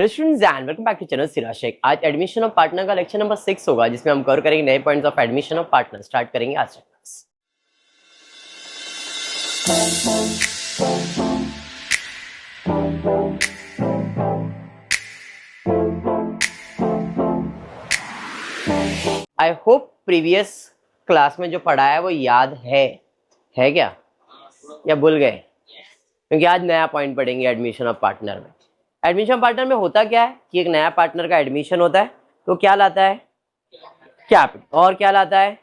Hello students and welcome back to channel Sira Shaikh. आज admission of partner का lecture number 6 होगा, जिसमें हम कवर करेंगे नए points of admission of partner. Start करेंगे आज से class. I hope previous class में जो पढ़ा है वो याद है क्या या भूल गए? क्योंकि आज नया पॉइंट पढ़ेंगे एडमिशन ऑफ पार्टनर में। एडमिशन पार्टनर में होता क्या है कि एक नया पार्टनर का एडमिशन होता है तो क्या लाता है? कैपिटल। और क्या लाता है?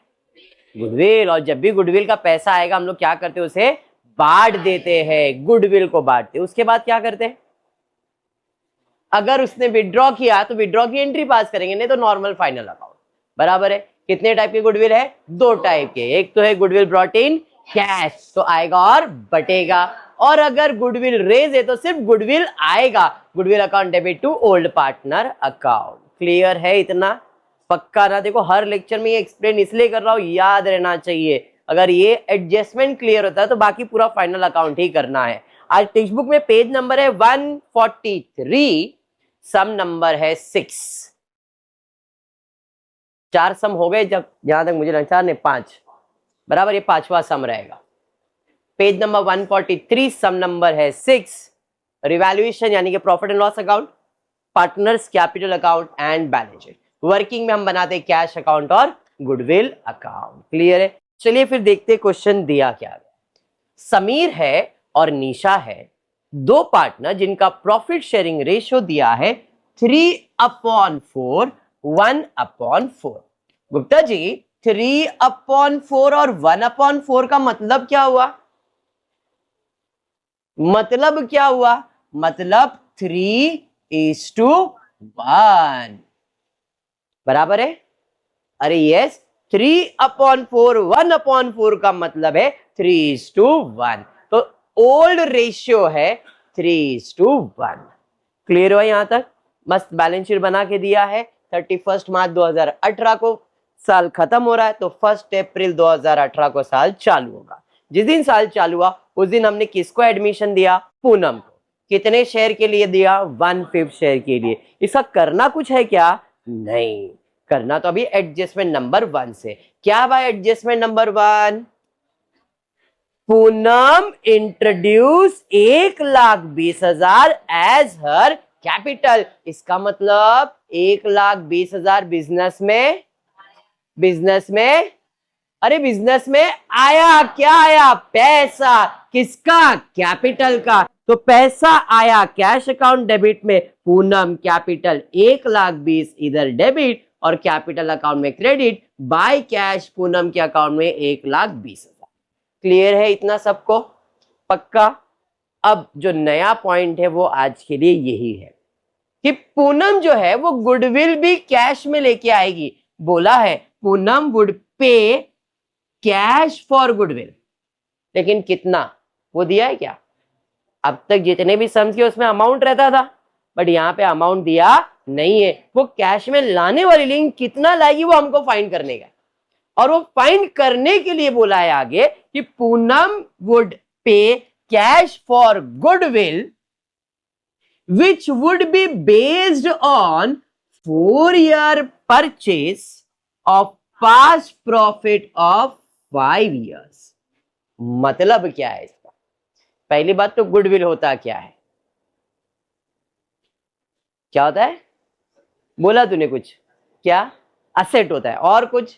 गुडविल। और जब भी गुडविल का पैसा आएगा हम लोग क्या करते हैं? उसे बांट देते हैं, गुडविल को बांटते हैं। उसके बाद क्या करते हैं? अगर उसने विड्रॉ किया तो विड्रॉ की एंट्री पास करेंगे, नहीं तो नॉर्मल फाइनल अकाउंट। बराबर है। कितने टाइप के गुडविल है? दो टाइप के। एक तो है गुडविल ब्रॉट इन कैश, तो आएगा और बटेगा। और अगर गुडविल रेज है तो सिर्फ गुडविल आएगा, goodwill account debit to old partner account. Clear है? इतना पक्का ना? देखो हर लेक्चर में ये एक्सप्लेन इसलिए कर रहा हूं, याद रहना चाहिए। अगर ये एडजस्टमेंट क्लियर होता है तो बाकी पूरा फाइनल अकाउंट ही करना है। आज टेक्स्ट बुक में पेज नंबर है 143, सम नंबर है 6। 4 सम हो गए, जब जहां तक मुझे लगता है 5 बराबर, ये 5वां सम रहेगा। पेज नंबर 143, सम नंबर है 6। रिवैल्यूएशन यानी कि profit and loss account, partners capital account and balance sheet. Working में हम बनाते हैं कैश अकाउंट और गुडविल अकाउंट। क्लियर है? चलिए फिर देखते क्वेश्चन दिया क्या है। समीर है और निशा है, दो पार्टनर जिनका प्रॉफिट शेयरिंग रेशियो दिया है 3/4, 1/4। गुप्ता जी 3/4 और 1/4 का मतलब क्या हुआ? मतलब 3:1 बराबर है। अरे यस, 3/4 1/4 का मतलब है 3:1। तो ओल्ड रेशियो है 3:1। क्लियर हुआ यहां तक? मस्त बैलेंस शीट बना के दिया है। 31 मार्च 2018 को साल खत्म हो रहा है, तो 1 अप्रैल 2018 को साल चालू होगा। जिस दिन साल चालू हुआ उस दिन हमने किसको एडमिशन दिया? पूनम को। कितने शेयर के लिए दिया? 1/5 शेयर के लिए। इसका करना कुछ है क्या? नहीं करना, तो अभी एडजस्टमेंट नंबर 1 से। क्या भाई adjustment number 1? Poonam introduce 1,20,000 as her capital. इसका मतलब 1,20,000 बिजनेस में अरे बिजनेस में आया। क्या आया? पैसा। किसका? कैपिटल का। तो पैसा आया कैश अकाउंट डेबिट में, पूनम कैपिटल 1,20,000 इधर डेबिट और कैपिटल अकाउंट में क्रेडिट, बाय कैश पूनम के अकाउंट में 1,20,000। क्लियर है इतना सबको? पक्का? अब जो नया पॉइंट है वो आज के लिए यही है कि पूनम जो है वो गुडविल भी कैश में लेके आएगी। बोला है पूनम वुड पे कैश फॉर गुडविल, लेकिन कितना वो दिया है क्या? अब तक जितने भी सम्स किए उसमें अमाउंट रहता था, बट यहाँ पे अमाउंट दिया नहीं है। वो कैश में लाने वाली, लेकिन कितना लाएगी वो हमको फाइंड करने का। और वो फाइंड करने के लिए बोला है आगे कि पूनम वुड पे cash for goodwill which would be based on 4-year purchase of past profit of 5 years। मतलब क्या है इसका? पहली बात तो गुडविल होता क्या है? क्या होता है? बोला तूने कुछ? क्या? असेट होता है। और कुछ?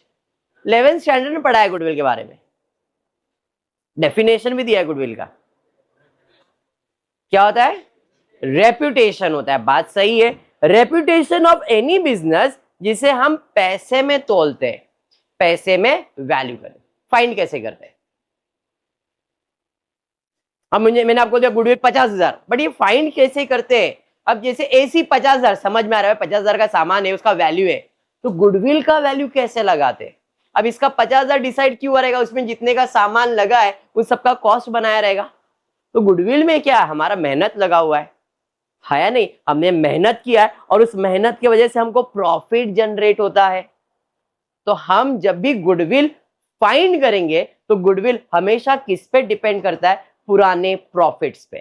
11th स्टैंडर्ड में पढ़ा है गुडविल के बारे में, डेफिनेशन भी दिया है गुडविल का। क्या होता है? रेप्यूटेशन होता है। बात सही है। रेप्यूटेशन ऑफ एनी बिजनेस जिसे हम पैसे में तोलते हैं, पैसे में वैल्यू करते। फाइंड कैसे करते हैं? अब मैंने आपको दिया गुडविल 50,000, बट ये फाइंड कैसे करते हैं? अब जैसे एसी 50,000 समझ में आ रहा है, 50,000 का सामान है, उसका वैल्यू है, तो गुडविल का वैल्यू कैसे लगाते हैं? अब इसका 50,000 डिसाइड क्यों रहेगा? उसमें जितने का सामान लगा है उस सबका कॉस्ट बनाया रहेगा। तो गुडविल में क्या है? हमारा मेहनत लगा हुआ है या नहीं? हमने मेहनत किया है और उस मेहनत की वजह से हमको प्रॉफिट जनरेट होता है। तो हम जब भी गुडविल फाइंड करेंगे तो गुडविल हमेशा किस पे डिपेंड करता है? पुराने प्रॉफिट्स पे।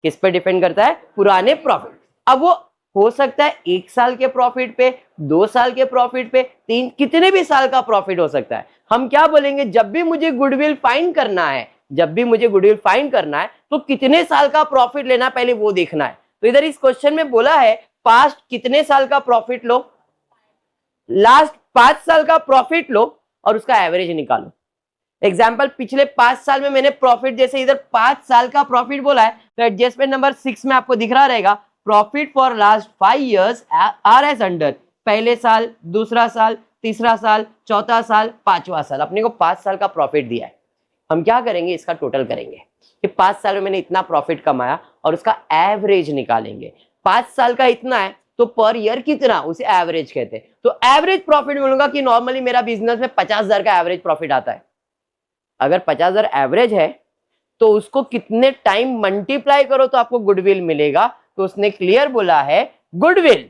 किस पे डिपेंड करता है? पुराने प्रॉफिट। अब वो हो सकता है 1 साल के प्रॉफिट पे, 2 साल के प्रॉफिट पे, 3, कितने भी साल का प्रॉफिट हो सकता है। हम क्या बोलेंगे, जब भी मुझे गुडविल फाइंड करना है, जब भी मुझे गुडविल फाइंड करना है तो कितने साल का प्रॉफिट लेना पहले वो देखना है। तो इधर इस क्वेश्चन में बोला है पास्ट कितने साल का प्रॉफिट लो, लास्ट 5 साल का प्रॉफिट लो और उसका एवरेज निकालो। एग्जाम्पल, पिछले 5 साल में मैंने प्रॉफिट, जैसे इधर 5 साल का प्रॉफिट बोला है तो एडजस्टमेंट नंबर 6 में आपको दिख रहा रहेगा, profit for last 5 years R S under, पहले साल, दूसरा साल, तीसरा साल, चौथा साल, पांचवा साल, अपने को 5 साल का प्रॉफिट दिया है। हम क्या करेंगे, इसका टोटल करेंगे कि 5 साल में मैंने इतना प्रॉफिट कमाया और उसका एवरेज निकालेंगे। 5 साल का इतना है तो पर ईयर कितना, उसे एवरेज कहते हैं। तो एवरेज प्रॉफिट मिलूंगा कि नॉर्मली मेरा बिजनेस में 50,000 का एवरेज प्रॉफिट आता है। अगर 50,000 एवरेज है तो उसको कितने टाइम मल्टीप्लाई करो तो आपको गुडविल मिलेगा। तो उसने क्लियर बोला है goodwill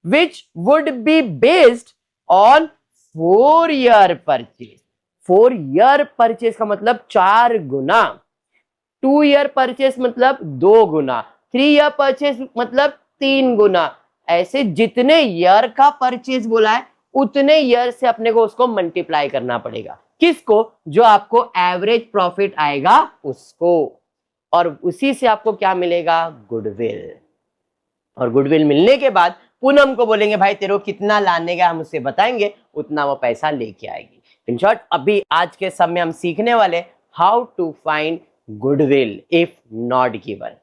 which would be based on 4 year purchase. 4 year purchase का मतलब 4 गुना, 2 year परचेज मतलब 2 गुना, 3 year परचेज मतलब 3 गुना। ऐसे जितने ईयर का परचेज बोला है उतने ईयर से अपने को उसको मल्टीप्लाई करना पड़ेगा। किसको, जो आपको एवरेज प्रॉफिट आएगा उसको, और उसी से आपको क्या मिलेगा, गुडविल। और गुडविल मिलने के बाद पूनम को बोलेंगे भाई तेरे को कितना लाने का, हम उससे बताएंगे, उतना वो पैसा लेके आएगी। इन शॉर्ट, अभी आज के समय हम सीखने वाले how to find goodwill if not given.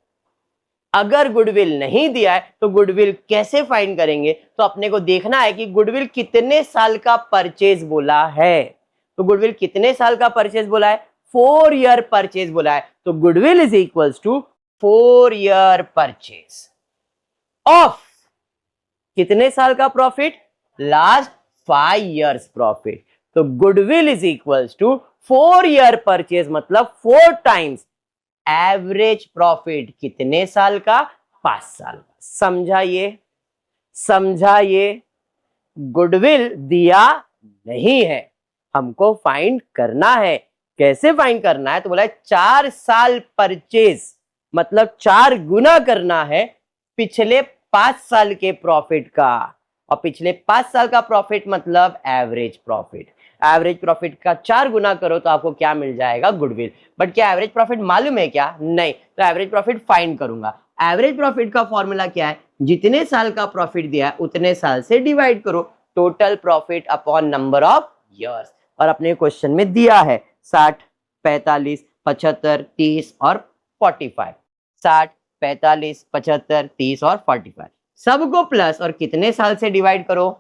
अगर गुडविल नहीं दिया है तो गुडविल कैसे फाइंड करेंगे, तो अपने को देखना है कि गुडविल कितने साल का परचेज बोला है। तो गुडविल कितने साल का परचेज बोला है, 4 year परचेज बोला है। तो goodwill is equals to 4 year purchase of कितने साल का प्रॉफिट, लास्ट 5 years प्रॉफिट। तो goodwill is equals to 4 year purchase मतलब 4 times एवरेज प्रॉफिट कितने साल का, 5 साल का। समझा ये गुडविल दिया नहीं है, हमको फाइंड करना है। कैसे फाइंड करना है, तो बोला है 4 साल परचेज मतलब 4 गुना करना है पिछले 5 साल के प्रॉफिट का, और पिछले 5 साल का प्रॉफिट मतलब एवरेज प्रॉफिट। एवरेज प्रॉफिट का 4 गुना करो तो आपको क्या मिल जाएगा, गुडविल। बट क्या एवरेज प्रॉफिट मालूम है क्या, नहीं। तो एवरेज प्रॉफिट फाइंड करूंगा। एवरेज प्रॉफिट का फॉर्मूला क्या है, जितने साल का प्रॉफिट दिया है उतने साल से डिवाइड करो total profit upon number of years. और अपने क्वेश्चन में दिया है 60, 45, 75, 30 और 45। 60, 45, 75, 30 और 45 सबको प्लस और कितने साल से डिवाइड करो,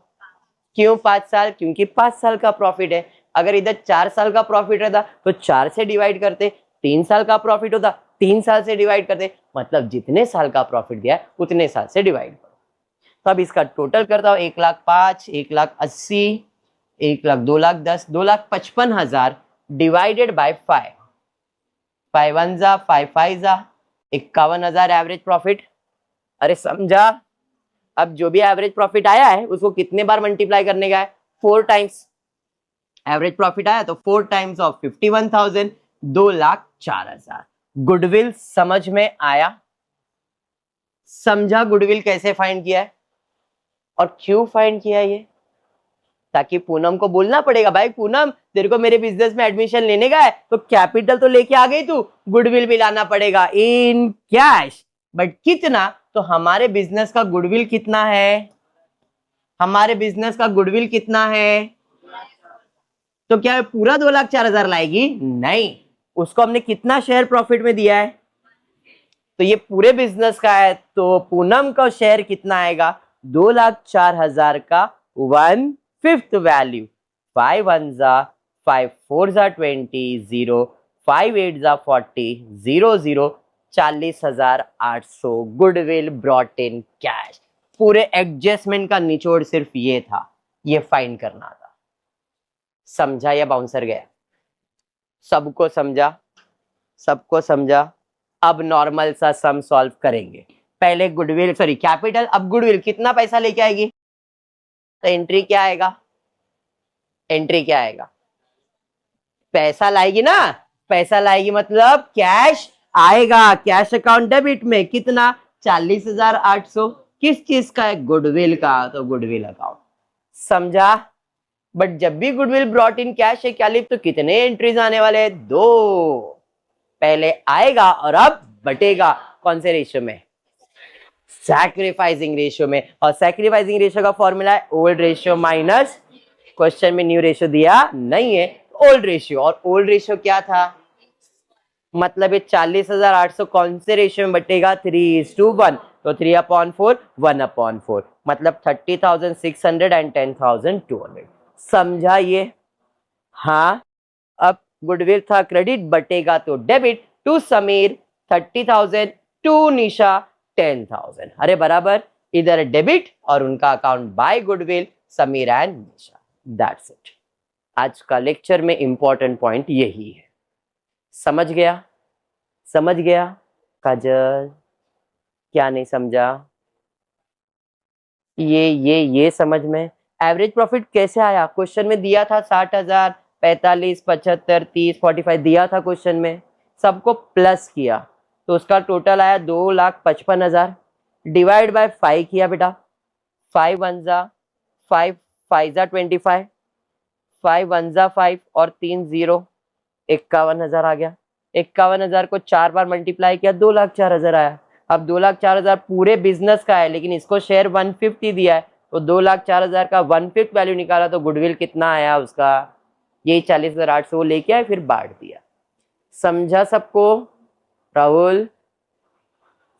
क्यों 5 साल, क्योंकि 5 साल का प्रॉफिट है। अगर इधर 4 साल का प्रॉफिट रहता तो 4 से डिवाइड करते, 3 साल का प्रॉफिट होता 3 साल से डिवाइड करते, मतलब जितने साल का प्रॉफिट दिया है उतने साल से डिवाइड करो। तो अब इसका टोटल करता हूं, 1,05,000, 1,80,000, 1,00,000, 2,10,000, 2,55,000 डिवाइडेड बाय 5, 5 1 जा 5 5 जा 51,000 एवरेज प्रॉफिट। अरे समझा, अब जो भी एवरेज प्रॉफिट आया है उसको कितने बार मल्टीप्लाई करने का है, 4 टाइम्स। एवरेज प्रॉफिट आया तो 4 टाइम्स ऑफ 51,000, 2,04,000। गुडविल समझ में आया, समझा गुडविल कैसे फाइंड किया है और क्यों फाइंड किया है ये, ताकि पूनम को बोलना पड़ेगा भाई पूनम तेरे को मेरे बिजनेस में एडमिशन लेने का है तो कैपिटल तो लेके आ गई तू, गुडविल भी लाना पड़ेगा इन कैश। बट कितना, तो हमारे बिजनेस का गुडविल कितना है, हमारे बिजनेस का गुडविल कितना है, तो क्या पूरा 2,04,000 लाएगी, नहीं। उसको हमने कितना शेयर प्रॉफिट में दिया है, तो ये पूरे बिजनेस का है, तो पूनम का शेयर कितना आएगा, 2,04,000 का 1/5 वैल्यू। 5 1 जा 5 4 जा 20, 0 5 8 जा 40, 0 0 40,800 गुडविल ब्रॉट इन कैश। पूरे एडजस्टमेंट का निचोड़ सिर्फ ये था, ये फाइंड करना था। समझा या बाउंसर गया, सबको समझा, सबको समझा। अब नॉर्मल सा सम सॉल्व करेंगे। पहले गुडविल सॉरी कैपिटल, अब गुडविल कितना पैसा लेके आएगी, तो एंट्री क्या आएगा, एंट्री क्या आएगा, पैसा लाएगी ना, पैसा लाएगी मतलब कैश आएगा। कैश अकाउंट डेबिट में कितना, 40,800। किस चीज का है? गुडविल का, तो गुडविल अकाउंट। समझा? बट जब भी गुडविल ब्रॉट इन कैश है क्या लिख, तो कितने एंट्रीज आने वाले हैं? 2। पहले आएगा और अब बटेगा कौन से रेशियो में? सैक्रिफाइसिंग रेशियो में। और सैक्रिफाइसिंग रेशियो का फॉर्मूला है ओल्ड रेशियो माइनस, क्वेश्चन में न्यू रेशियो दिया नहीं है, ओल्ड रेशियो। और ओल्ड रेशियो क्या था? मतलब ये 40,800 कौन से रेशियो में बटेगा? 3:1। तो 3/4 1/4, मतलब 30,600 एंड 10,200। समझा ये? हाँ। अब गुडविल था क्रेडिट, बटेगा तो डेबिट। टू समीर 30,000, टू निशा 10,000। अरे बराबर, इधर डेबिट और उनका account by goodwill, Sameer and Nisha. That's it. आज का लेक्चर में इंपॉर्टेंट पॉइंट यही है। समझ गया? समझ गया? काजल क्या नहीं समझा? ये समझ में। एवरेज प्रॉफिट कैसे आया? क्वेश्चन में दिया था 60,000, 45, 75, 30, 45 दिया था क्वेश्चन में। सबको प्लस किया तो उसका टोटल आया 2,55,000। डिवाइड बाय 5 किया बेटा। 5 1 जा 5, 5 जा 25, 5 1 जा 5 और 3 0, 51,000 आ गया। 51,000 को 4 बार मल्टीप्लाई किया, 2,04,000 आया। अब 2,04,000 पूरे बिजनेस का है, लेकिन इसको शेयर 150 दिया है, तो 2,04,000 का 1/5 वैल्यू निकाला तो गुडविल कितना आया उसका? यही 40,800 लेके आए, फिर बांट दिया। समझा सबको? राहुल,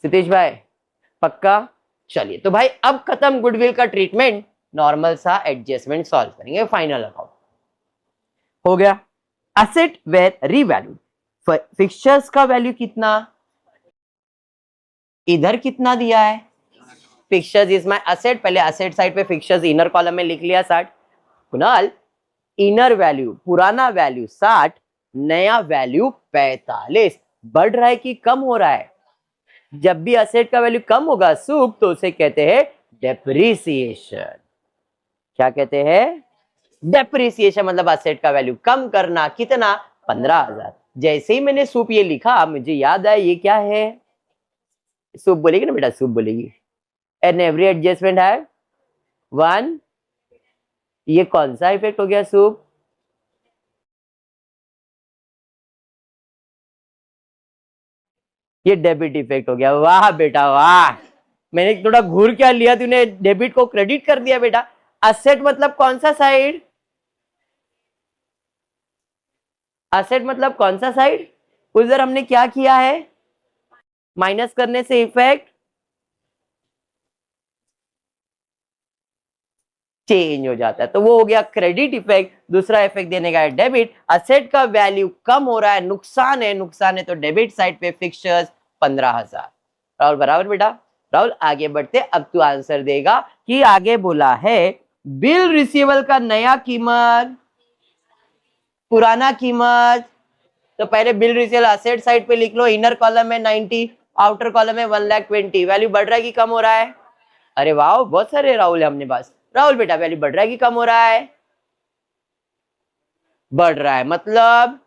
सतीश भाई, पक्का? चलिए तो भाई अब खत्म गुडविल का ट्रीटमेंट, नॉर्मल सा एडजस्टमेंट सॉल्व करेंगे। फाइनल अकाउंट हो गया। Asset were revalued. फिक्चर्स का वैल्यू कितना? इधर कितना दिया है? Fixtures is my asset. पहले एसेट साइड पे फिक्चर्स इनर कॉलम में लिख लिया 60। कुणाल, इनर वैल्यू पुराना वैल्यू 60, नया वैल्यू 45। बढ़ रहा है कि कम हो रहा है? जब भी एसेट का वैल्यू कम होगा सुख, तो उसे कहते हैं डेप्रिसिएशन। क्या कहते हैं? डेप्रिसिएशन। मतलब एसेट का वैल्यू कम करना। कितना? 15,000। जैसे ही मैंने सूप ये लिखा, मुझे याद आया ये क्या है? सूप बोलेगी ना बेटा, सूप बोलेगी। एन एवरी एडजस्टमेंट है 1। ये कौन सा इफेक्ट हो गया सूप? ये डेबिट इफेक्ट हो गया। वाह बेटा वाह, मैंने थोड़ा घूर क्या लिया, तूने डेबिट को क्रेडिट कर दिया बेटा। एसेट मतलब कौन सा साइड? एसेट मतलब कौन सा साइड? उधर हमने क्या किया है? माइनस करने से इफेक्ट चेंज हो जाता है, तो वो हो गया क्रेडिट इफेक्ट। दूसरा इफेक्ट देने का है डेबिट। एसेट का वैल्यू कम हो रहा है, नुकसान है, नुकसान है, तो डेबिट साइड पे फिक्चर्स 15,000। राहुल बराबर बेटा? राहुल आगे बढ़ते, अब तू आंसर देगा कि आगे बोला है बिल रिसीवेबल का नया कीमत, पुराना कीमत। तो पहले बिल रिसीवेबल एसेट साइड पे लिख लो, इनर कॉलम में 90, आउटर कॉलम में 1,20,000। वैल्यू बढ़ रहा है कि कम हो रहा है? अरे वाह, बहुत सारे राहुल है अपने पास। राहुल बेटा वैल्यू बढ़ रहा है कि कम हो रहा है? बढ़ रहा है, मतलब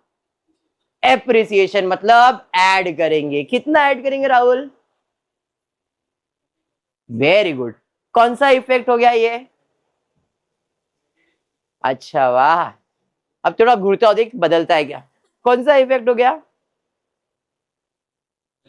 एप्रिसिएशन, मतलब ऐड करेंगे। कितना ऐड करेंगे राहुल? Very good. कौन सा इफेक्ट हो गया ये? अच्छा वाह, अब थोड़ा घूरता हो, देख बदलता है क्या। कौन सा इफेक्ट हो गया?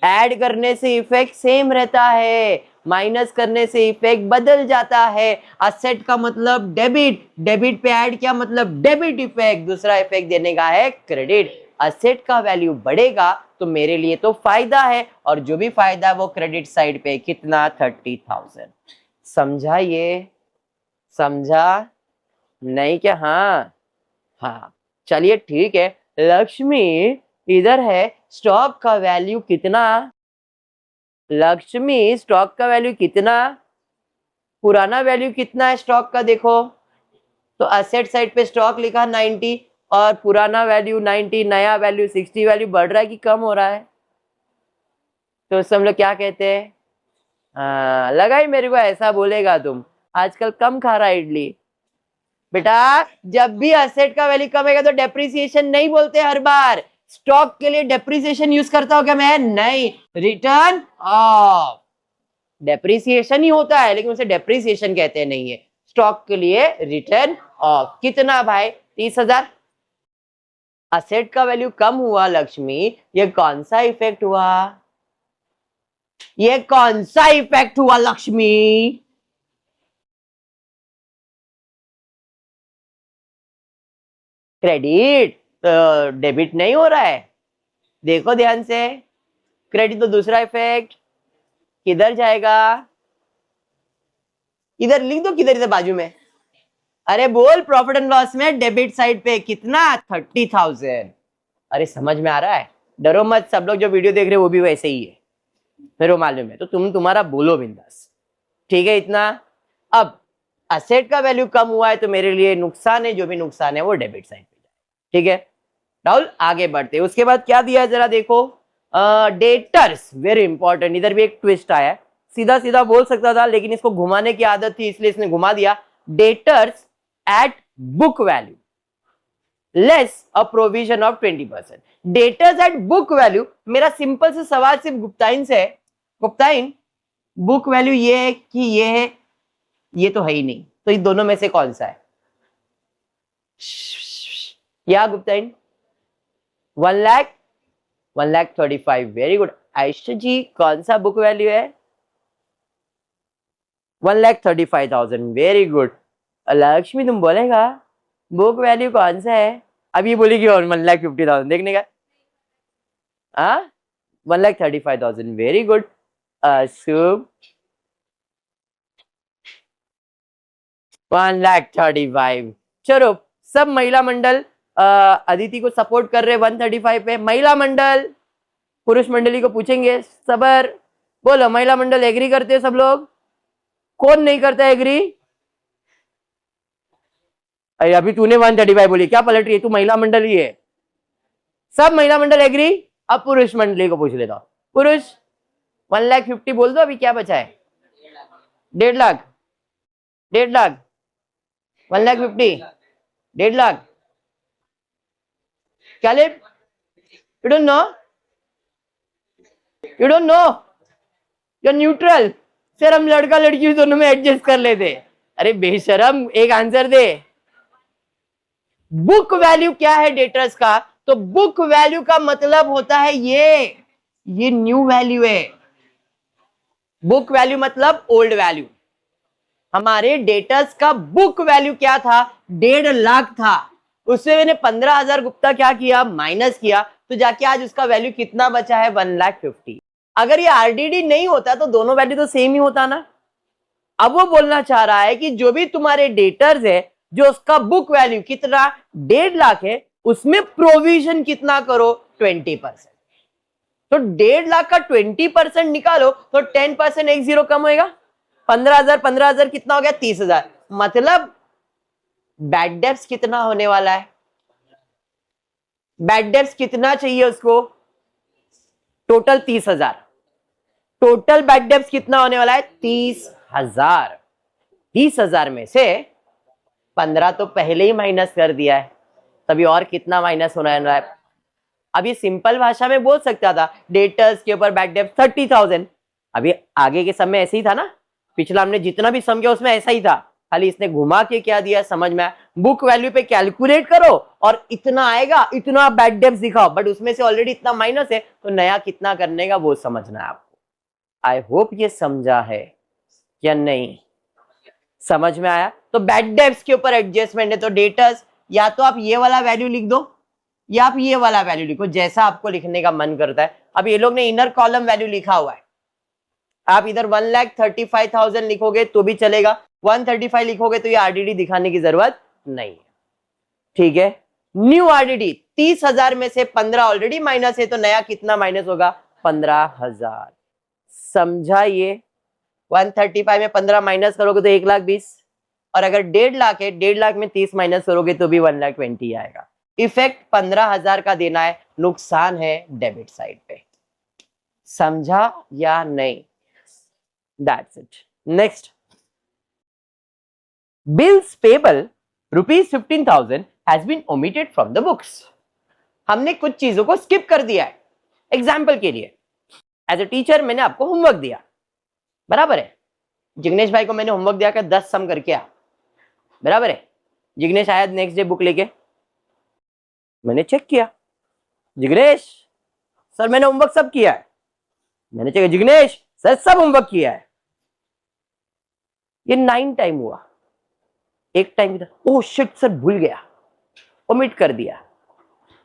ऐड करने से इफेक्ट सेम रहता है, माइनस करने से इफेक्ट बदल जाता है। असेट का मतलब डेबिट, डेबिट पे ऐड किया मतलब डेबिट इफेक्ट। दूसरा इफेक्ट देने का है क्रेडिट। असेट का वैल्यू बढ़ेगा तो मेरे लिए तो फायदा है, और जो भी फायदा है वो क्रेडिट साइड पे। कितना? 30,000। समझा ये? समझा नहीं क्या? हाँ हाँ, चलिए ठीक है। लक्ष्मी, इधर है स्टॉक का वैल्यू कितना? लक्ष्मी, स्टॉक का वैल्यू कितना? पुराना वैल्यू कितना है स्टॉक का? देखो तो असेट साइड पे स्टॉक लिखा 90 और पुराना वैल्यू 90, नया वैल्यू 60। वैल्यू बढ़ रहा है कि कम हो रहा है? तो उससे हम लोग क्या कहते हैं? हाँ, लगा ही मेरे को ऐसा बोलेगा तुम। आजकल कम खा रहा है इडली बेटा। जब भी असेट का वैल्यू कमेगा तो डेप्रिसिएशन नहीं बोलते हर बार। स्टॉक के लिए डेप्रिसिएशन यूज करता हूं क्या मैं? नहीं, रिटर्न ऑफ। डेप्रिसिएशन ही होता है, लेकिन उसे डेप्रिसिएशन कहते नहीं है। स्टॉक के लिए रिटर्न ऑफ कितना भाई, 30,000। असेट का वैल्यू कम हुआ लक्ष्मी, ये कौन सा इफेक्ट हुआ, ये कौन सा इफेक्ट हुआ लक्ष्मी? क्रेडिट, डेबिट नहीं हो रहा है। देखो ध्यान से, क्रेडिट तो दूसरा इफेक्ट, किधर जाएगा, इधर लिख दो, किधर, इधर बाजू में। अरे बोल, प्रॉफिट एंड लॉस में डेबिट साइड पे कितना, 30,000। अरे समझ में आ रहा है, डरो मत, सब लोग जो वीडियो देख रहे हैं वो भी वैसे ही है, मेरे को मालूम है, तो तुम्हारा बोलो बिंदास, ठीक है इतना। अब असेट का वैल्यू कम हुआ है तो मेरे लिए नुकसान है, जो भी नुकसान है वो डेबिट साइड पे जाए, ठीक है राहुल। आगे बढ़ते हैं, उसके बाद क्या दिया है जरा देखो, डेटर्स, वेरी इंपॉर्टेंट। इधर भी एक ट्विस्ट आया है, सीधा सीधा बोल सकता था लेकिन इसको घुमाने की आदत थी इसलिए इसने घुमा दिया। Debtors at book value less a provision of 20%। Debtors at book value, मेरा सिंपल से सवाल सिर्फ गुप्ताइन से है। गुप्ताइन, बुक वैल्यू ये है कि ये है, ये तो है ही नहीं, तो इन दोनों में से कौन सा है? या गुप्ताइन, 1,35,000, वेरी गुड। आयुष जी, कौन सा बुक वैल्यू है? 1,35,000, वेरी गुड। लक्ष्मी तुम बोलेगा बुक वैल्यू कौन सा है? अब ये बोलेगी और 1,50,000 देखने का। 1,35,000, वेरी गुड। शुभ, 1,35,000। चलो, सब महिला मंडल अदिति को सपोर्ट कर रहे 135 पे। महिला मंडल, पुरुष मंडली को पूछेंगे, सबर बोलो, महिला मंडल एग्री करते हैं सब लोग? कौन नहीं करता एग्री? अरे अभी तूने 135 बोली, क्या पलट रही है तू? महिला मंडल ही है, सब महिला मंडल एग्री। अब पुरुष मंडली को पूछ लेता हूं, पुरुष 1,50,000 बोल दो, अभी क्या बचा है? 1.5 लाख, 1.5 लाख, 1,50,000, 1.5 लाख। क्या ले, you don't know, you don't know, you neutral. Sir हम लड़का लड़की दोनों में एडजस्ट कर लेते। अरे बेशरम, एक आंसर दे। बुक वैल्यू क्या है डेटर्स का? तो बुक वैल्यू का मतलब होता है ये न्यू वैल्यू है। बुक वैल्यू मतलब ओल्ड वैल्यू। हमारे डेटर्स का बुक वैल्यू क्या था? 1.5 लाख था। उससे मैंने 15,000 गुप्ता क्या किया, माइनस किया, तो जाके आज उसका वैल्यू कितना बचा है? 1,50,000। अगर ये आरडीडी नहीं होता तो दोनों वैल्यू तो सेम ही होता ना। अब वो बोलना चाह रहा है कि जो भी तुम्हारे डेटर्स है, जो उसका बुक वैल्यू कितना 1.5 लाख है, उसमें प्रोविजन कितना करो? 20%। तो 1.5 लाख का 20% निकालो तो 10% एक जीरो कम होएगा। 15,000 कितना हो गया? 30,000। मतलब बैड डेब्ट्स कितना होने वाला है? बैड डेब्ट्स कितना चाहिए उसको? टोटल 30,000। टोटल बैड डेब्ट्स कितना होने वाला है? 30,000। 30,000 में से 15 तो पहले ही माइनस कर दिया है, तभी और कितना माइनस होना है? अब ये सिंपल भाषा में बोल सकता था, डेटर्स के ऊपर बैड डेब्ट 30,000। अभी आगे के सम में ऐसे ही था ना, पिछला हमने जितना भी सम किया उसमें ऐसा ही था, खाली इसने घुमा के क्या दिया समझ में आया। बुक वैल्यू पे कैलकुलेट करो और इतना आएगा, इतना बैड डेब्ट दिखाओ, बट उसमें से ऑलरेडी इतना माइनस है, तो नया कितना करने का वो समझना है आपको। आई होप ये समझा है या नहीं? समझ में आया? तो बैड डेब्ट्स के ऊपर एडजस्टमेंट है, तो डेटर्स या तो आप ये वाला वैल्यू लिख दो या आप ये वाला वैल्यू लिखो, जैसा आपको लिखने का मन करता है। अब ये लोग ने इनर कॉलम वैल्यू लिखा हुआ है, आप इधर 1,35,000 लिखोगे तो भी चलेगा, 135 लिखोगे तो ये आरडीडी दिखाने की जरूरत नहीं है, ठीक है। न्यू आरडीडी 30,000 में से 15 ऑलरेडी माइनस है, तो नया कितना माइनस होगा? 15,000। समझा ये? 135 में 15 माइनस करोगे तो 1,20,000, और अगर 1.5 लाख है, 1.5 लाख में 30 माइनस करोगे तो भी 1,20,000 आएगा। इफेक्ट 15,000 का देना है, नुकसान है डेबिट साइड पे। समझा या नहीं? That's it. Next, bills payable ₹15,000 has been omitted from the books. हमने कुछ चीजों को स्किप कर दिया है। एग्जाम्पल के लिए, एज ए टीचर मैंने आपको होमवर्क दिया, बराबर है। जिग्नेश भाई को मैंने होमवर्क दिया कि 10 सम करके आ, बराबर है। जिग्नेश आया नेक्स्ट डे बुक लेके, मैंने चेक किया, जिग्नेश सर मैंने होमवर्क सब किया है। मैंने चेक, जिग्नेश सर सब होमवर्क किया है। ये 9 टाइम हुआ, एक टाइम ओह शिट सर भूल गया, ओमिट कर दिया।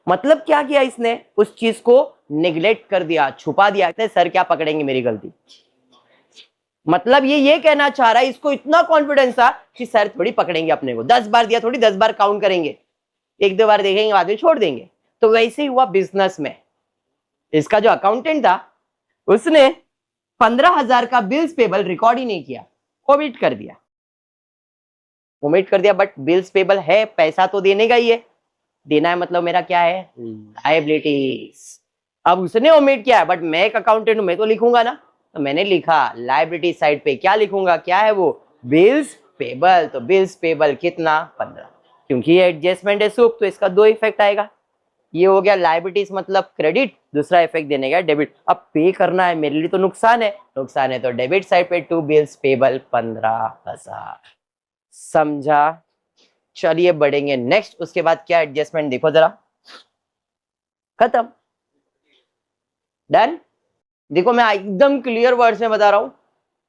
मतलब क्या किया इसने, उस चीज को निगलेक्ट कर दिया, छुपा दिया। सर क्या पकड़ेंगे मेरी गलती। मतलब ये कहना चाह रहा है, इसको इतना कॉन्फिडेंस था कि सर थोड़ी पकड़ेंगे अपने को, 10 बार दिया थोड़ी 10 बार काउंट करेंगे, 1-2 बार देखेंगे बाद में छोड़ देंगे। तो वैसे ही हुआ बिजनेस में। इसका जो अकाउंटेंट था उसने 15,000 का बिल्स पेबल रिकॉर्ड ही नहीं किया, ओमिट कर दिया। ओमिट कर दिया, बट बिल्स पेबल है, पैसा तो देने का ही है, देना है मतलब मेरा क्या है, लायबिलिटीज। अब उसने ओमिट किया है, बट मैं एक अकाउंटेंट हूं, मैं तो लिखूंगा ना। तो मैंने लिखा लायबिलिटी साइड पे क्या लिखूंगा, क्या है वो, बिल्स पेबल। तो बिल्स पेबल कितना, 15। क्योंकि ये एडजस्टमेंट है सूप, तो इसका 2 इफेक्ट आएगा। ये हो गया लायबिलिटीज मतलब क्रेडिट, दूसरा इफेक्ट देने का डेबिट। अब पे करना है, मेरे लिए तो नुकसान है, नुकसान है तो डेबिट साइड पे 2 बिल्स पेबल 15,000। समझा। चलिए बढ़ेंगे नेक्स्ट। उसके बाद क्या एडजस्टमेंट देखो जरा, खत्म, डन। देखो मैं एकदम क्लियर वर्ड्स में बता रहा हूं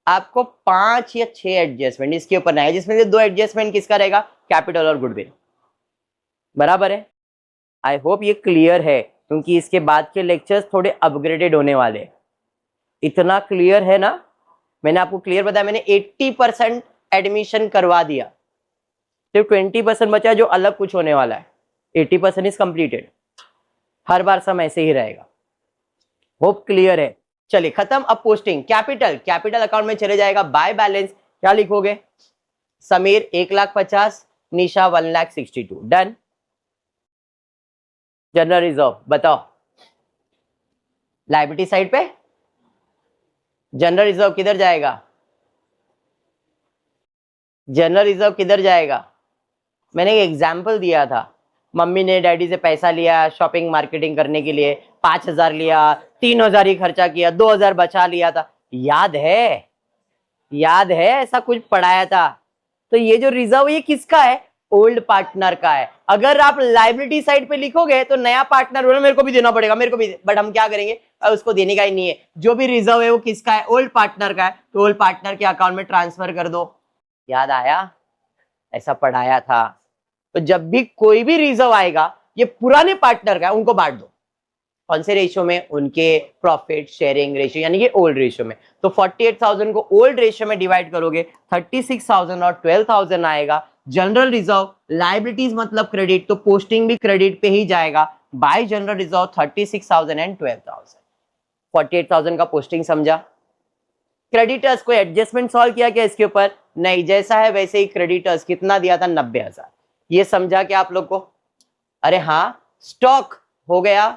आपको, 5 या 6 एडजस्टमेंट इसके ऊपर नहीं है, जिसमें से 2 एडजस्टमेंट किसका रहेगा, कैपिटल और गुडविल, बराबर है। आई होप ये क्लियर है, क्योंकि इसके बाद के लेक्चर्स थोड़े अपग्रेडेड होने वाले। इतना क्लियर है ना, मैंने आपको क्लियर बताया, मैंने 80% एडमिशन करवा दिया, सिर्फ 20% बचा जो अलग कुछ होने वाला है। 80% इज कंप्लीटेड, हर बार सम ऐसे ही रहेगा। होप क्लियर है। चलिए खत्म। अब पोस्टिंग, कैपिटल, कैपिटल अकाउंट में चले जाएगा बाय बैलेंस, क्या लिखोगे, समीर 1,50,000, निशा 1,62,000, डन। जनरल रिजर्व बताओ, लायबिलिटी साइड पे जनरल रिजर्व किधर जाएगा, जनरल रिजर्व किधर जाएगा। मैंने एक एग्जाम्पल दिया था, मम्मी ने डैडी से पैसा लिया शॉपिंग मार्केटिंग करने के लिए, 5,000 लिया, 3,000 ही खर्चा किया, 2,000 बचा लिया था, याद है, याद है, ऐसा कुछ पढ़ाया था। तो ये जो रिजर्व ये किसका है, ओल्ड पार्टनर का है। अगर आप लायबिलिटी साइड पे लिखोगे तो नया पार्टनर बोले मेरे को भी देना पड़ेगा, मेरे को भी, बट हम क्या करेंगे, उसको देने का ही नहीं है। जो भी रिजर्व है वो किसका है, ओल्ड पार्टनर का है, तो ओल्ड पार्टनर के अकाउंट में ट्रांसफर कर दो। याद आया, ऐसा पढ़ाया था। तो जब भी कोई भी रिजर्व आएगा ये पुराने पार्टनर का है, उनको बांट दो। कौन से रेशियो में, उनके प्रॉफिट शेयरिंग रेशियो, यानी कि ओल्ड रेशियो में। तो 48,000 को ओल्ड रेशियो में डिवाइड करोगे, 36,000 और 12,000 आएगा। जनरल रिजर्व, लायबिलिटीज मतलब क्रेडिट, तो पोस्टिंग भी क्रेडिट पे ही जाएगा। Bye general reserve 36,000 and 12,000। 48,000 का पोस्टिंग समझा। क्रेडिटर्स को एडजस्टमेंट सॉल्व किया क्या इसके ऊपर, नहीं, जैसा है वैसे ही। क्रेडिटर्स कितना दिया था, 90,000। ये समझा क्या आप लोग को, अरे हाँ। स्टॉक हो गया,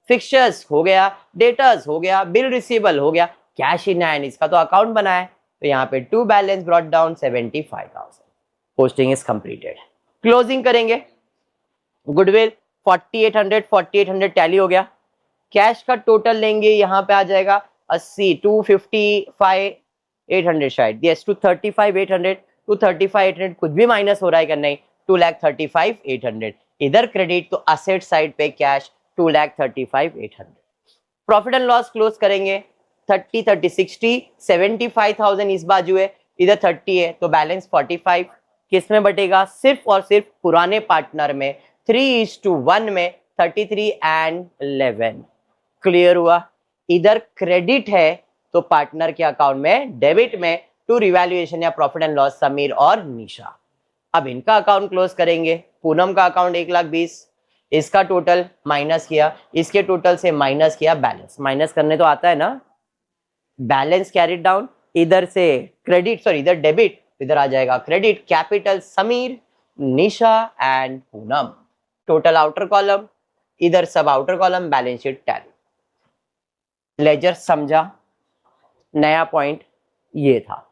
फिक्चर्स हो गया, डेटर्स हो गया, बिल रिसीवेबल हो गया, कैश इन हैंड इसका तो अकाउंट बना है, तो यहाँ पे to balance brought down 75,000। Posting is completed. Closing करेंगे, गुडविल 4800 टैली हो गया। कैश का टोटल लेंगे, यहाँ पे आ जाएगा 80, 255 800 शायद, यस 235 800 कुछ भी माइनस हो रहा है क्या, नहीं, 2,35 800। इधर क्रेडिट तो असेट साइड पे cash 2,35 800। Profit and loss close करेंगे, 30 30 60 75,000 इस बाजू है, इधर 30 है, तो बैलेंस 45 किस में बटेगा, सिर्फ और सिर्फ पुराने पार्टनर में, 3:1 में, 33 एंड 11। क्लियर हुआ। इधर क्रेडिट है तो पार्टनर के अकाउंट में, डेबिट में टू रिवैल्यूएशन या प्रॉफिट एंड लॉस समीर और निशा। अब इनका अकाउंट क्लोज करेंगे। पूनम का अकाउंट 1,20,000, इसका टोटल माइनस किया, इसके टोटल से माइनस किया, बैलेंस माइनस करने तो आता है ना, बैलेंस कैरिड डाउन, इधर से क्रेडिट, सॉरी इधर डेबिट, इधर आ जाएगा credit, capital Sameer, Nisha and Poonam, total outer column, इधर सब outer column, balance sheet tally. Ledger समझा। नया पॉइंट ये था,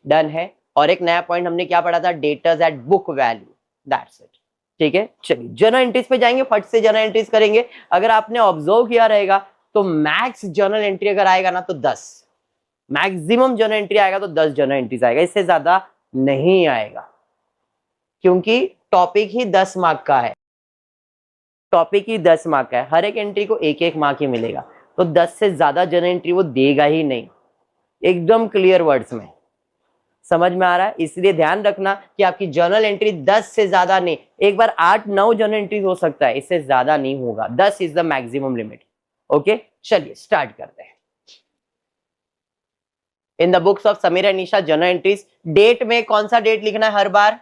डन है। और एक नया पॉइंट हमने क्या पढ़ा था, debtors at book value, that's it. ठीक है, चलिए जर्नल एंट्रीज पे जाएंगे, फट से जर्नल एंट्रीज करेंगे। अगर आपने ऑब्जर्व किया रहेगा तो मैक्स जर्नल एंट्री अगर आएगा ना तो 10, मैक्सिमम जर्नल एंट्री आएगा तो 10 जर्नल एंट्रीज आएगा, इससे ज्यादा नहीं आएगा, क्योंकि टॉपिक ही 10 मार्क का है, टॉपिक ही 10 मार्क का है, हर एक एंट्री को एक एक मार्क ही मिलेगा, तो 10 से ज्यादा जर्नल एंट्री वो देगा ही नहीं। एकदम क्लियर वर्ड्स में समझ में आ रहा है? इसलिए ध्यान रखना कि आपकी जर्नल एंट्री 10 से ज्यादा नहीं, एक बार 8-9 जर्नल एंट्री हो सकता है, इससे ज्यादा नहीं होगा, 10 is the maximum limit. Okay, चलिए स्टार्ट करते हैं। In the books of Sameer and Nisha journal entries, date में कौन सा डेट लिखना है हर बार?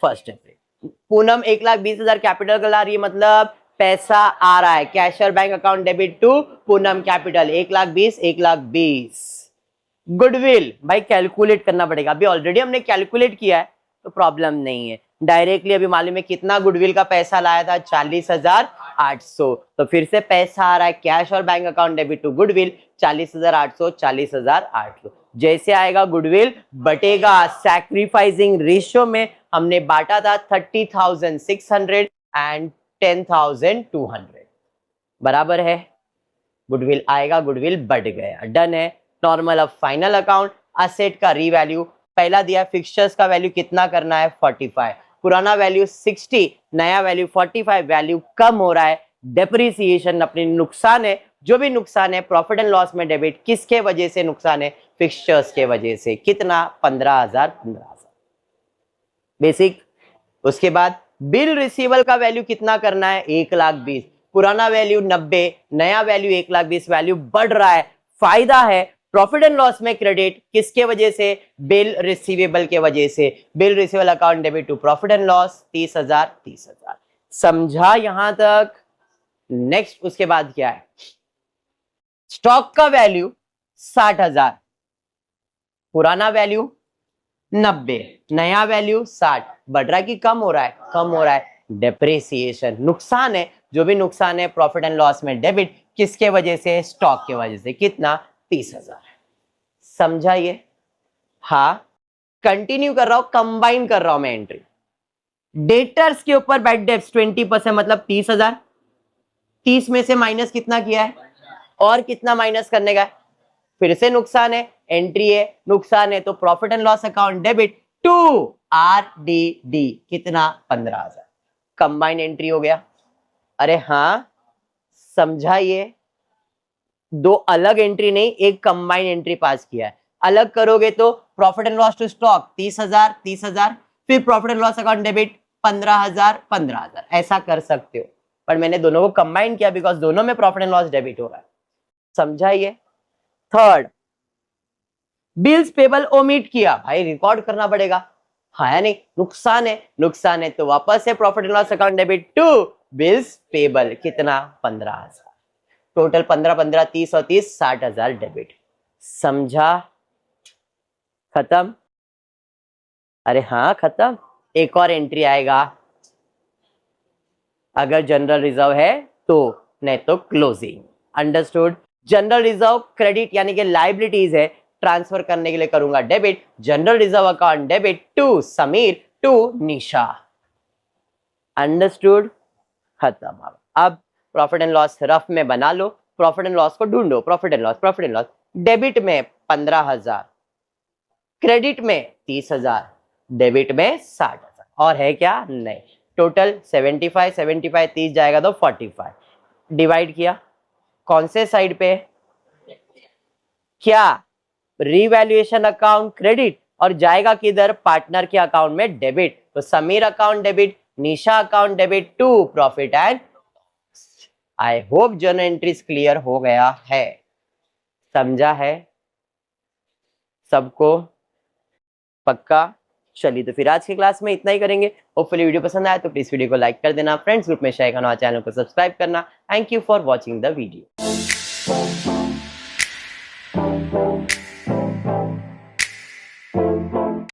1 अप्रैल। पूनम 1,20,000 कैपिटल का ला रही है, मतलब पैसा आ रहा है, cashier bank account debit to Poonam capital 1,20,000, 1,20,000। Goodwill भाई कैलकुलेट करना पड़ेगा, अभी ऑलरेडी हमने कैलकुलेट किया है तो प्रॉब्लम नहीं है, डायरेक्टली अभी मालूम है कितना गुडविल का पैसा लाया था, 40,800, तो फिर से पैसा आ रहा है कैश और bank account debit to goodwill 40,800, 40,800। जैसे आएगा गुडविल बटेगा सैक्रिफाइसिंग रेशियो में, हमने बांटा था 30,600 एंड 10,200, बराबर है, गुडविल आएगा, गुडविल बढ़ गया, डन है। नॉर्मल अब फाइनल अकाउंट, असेट का रीवैल्यू पहला दिया, फिक्सचर्स का वैल्यू कितना करना है 45, पुराना वैल्यू 60, नया वैल्यू 45, वैल्यू कम हो रहा है, डेप्रिसिएशन अपने नुकसान है, जो भी नुकसान है प्रॉफिट एंड लॉस में डेबिट, किसके वजह से नुकसान है? फिक्सचर्स के वजह से, कितना? 15,000, 15,000 बेसिक। उसके बाद बिल रिसीवेबल का वैल्यू कितना करना है? 1,20,000, पुराना वैल्यू 90, नया वैल्यू 1,20,000, वैल्यू बढ़ रहा है, फायदा है। प्रॉफिट एंड लॉस में क्रेडिट किसके वजह से? बिल रिसीवेबल के वजह से, bill receivable account debit to profit and loss 30,000, 30,000। समझा यहां तक? नेक्स्ट उसके बाद क्या है? स्टॉक का वैल्यू 60,000, पुराना वैल्यू 90, नया वैल्यू 60, बढ़ रहा है कि कम हो रहा है? कम हो रहा है, डेप्रिसिएशन, नुकसान है, जो भी नुकसान है प्रॉफिट एंड लॉस में डेबिट, किसके वजह से? स्टॉक के वजह से, कितना? 30,000। समझा ये? हाँ, कंटिन्यू कर रहा हूं, कंबाइन कर रहा हूं मैं एंट्री। डेटर्स के ऊपर बैड डेब्ट्स 20%, मतलब 30,000, 30 में से माइनस कितना किया है, और कितना माइनस करने का है? फिर से नुकसान है, एंट्री है, नुकसान है, तो profit and loss account debit to RDD, कितना? 15,000, कंबाइन एंट्री हो गया। अरे हाँ, समझा ये? दो अलग एंट्री नहीं, एक कंबाइन एंट्री पास किया है। अलग करोगे तो profit and loss to stock 30,000, 30,000, फिर profit and loss account debit 15,000, 15,000, ऐसा कर सकते हो, पर मैंने दोनों को कंबाइन किया बिकॉज दोनों में प्रॉफिट एंड लॉस डेबिट हो रहा है। समझा ये? थर्ड, बिल्स पेबल ओमिट किया, भाई रिकॉर्ड करना पड़ेगा, हाँ या नहीं? नुकसान है, नुकसान है, तो वापस है profit and loss account debit to bills payable, कितना? 15,000, टोटल 15, 15, 30 और 30, 60,000 डेबिट। समझा? खत्म? अरे हाँ खत्म। एक और एंट्री आएगा, अगर जनरल रिजर्व है तो, नहीं तो closing. Understood? General reserve credit यानी कि लाइबिलिटीज है, ट्रांसफर करने के लिए करूंगा debit, general reserve account debit to Sameer to Nisha. Understood? खत्म। अब प्रॉफिट एंड लॉस रफ में बना लो, प्रॉफिट एंड लॉस को ढूंढो, profit and loss, profit and loss, debit में 15,000, क्रेडिट में 30,000, डेबिट में 60,000, और है क्या? नहीं। टोटल 75, 75, 30 जाएगा तो 45, डिवाइड किया कौन से साइड पे? क्या? रिवैल्यूएशन अकाउंट क्रेडिट, और जाएगा किधर? पार्टनर के अकाउंट में डेबिट, तो Sameer account debit, Nisha account debit to profit and. I hope journal entries clear हो गया है, समझा है सबको? पक्का? चलिए, तो फिर आज की क्लास में इतना ही करेंगे। होपफुली वीडियो पसंद आया तो प्लीज वीडियो को लाइक कर देना, फ्रेंड्स ग्रुप में शेयर करना, चैनल को सब्सक्राइब करना। Thank you for watching the video.